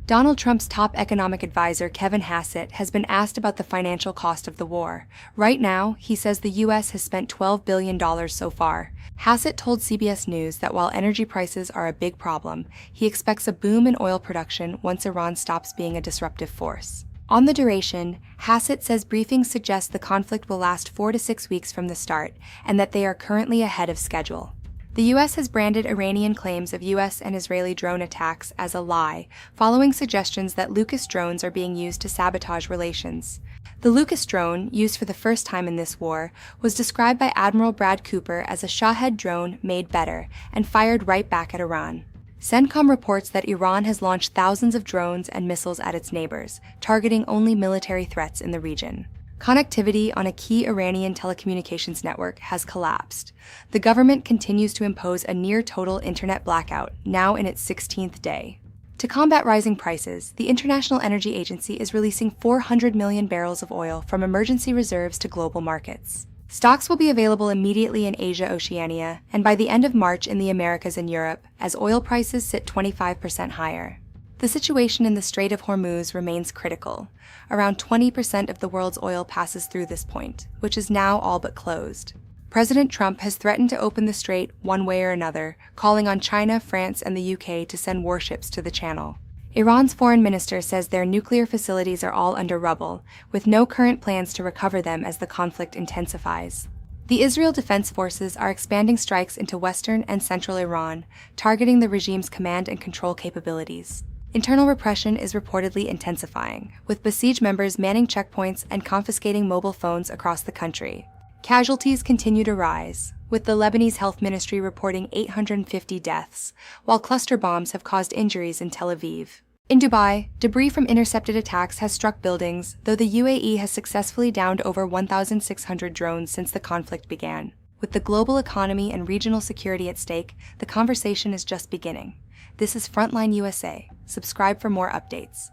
Donald Trump's top economic advisor, Kevin Hassett, has been asked about the financial cost of the war. Right now, he says the U.S. has spent $12 billion so far. Hassett told CBS News that while energy prices are a big problem, he expects a boom in oil production once Iran stops being a disruptive force. On the duration, Hassett says briefings suggest the conflict will last 4 to 6 weeks from the start, and that they are currently ahead of schedule. The U.S. has branded Iranian claims of U.S. and Israeli drone attacks as a lie, following suggestions that Lucas drones are being used to sabotage relations. The Lucas drone, used for the first time in this war, was described by Admiral Brad Cooper as a Shahed drone made better and fired right back at Iran. CENTCOM reports that Iran has launched thousands of drones and missiles at its neighbors, targeting only military threats in the region. Connectivity on a key Iranian telecommunications network has collapsed. The government continues to impose a near-total internet blackout, now in its 16th day. To combat rising prices, the International Energy Agency is releasing 400 million barrels of oil from emergency reserves to global markets. Stocks will be available immediately in Asia-Oceania, and by the end of March in the Americas and Europe, as oil prices sit 25% higher. The situation in the Strait of Hormuz remains critical. Around 20% of the world's oil passes through this point, which is now all but closed. President Trump has threatened to open the strait one way or another, calling on China, France, and the UK to send warships to the channel. Iran's foreign minister says their nuclear facilities are all under rubble, with no current plans to recover them as the conflict intensifies. The Israel Defense Forces are expanding strikes into western and central Iran, targeting the regime's command and control capabilities. Internal repression is reportedly intensifying, with besieged members manning checkpoints and confiscating mobile phones across the country. Casualties continue to rise, with the Lebanese Health Ministry reporting 850 deaths, while cluster bombs have caused injuries in Tel Aviv. In Dubai, debris from intercepted attacks has struck buildings, though the UAE has successfully downed over 1,600 drones since the conflict began. With the global economy and regional security at stake, the conversation is just beginning. This is Frontline USA. Subscribe for more updates.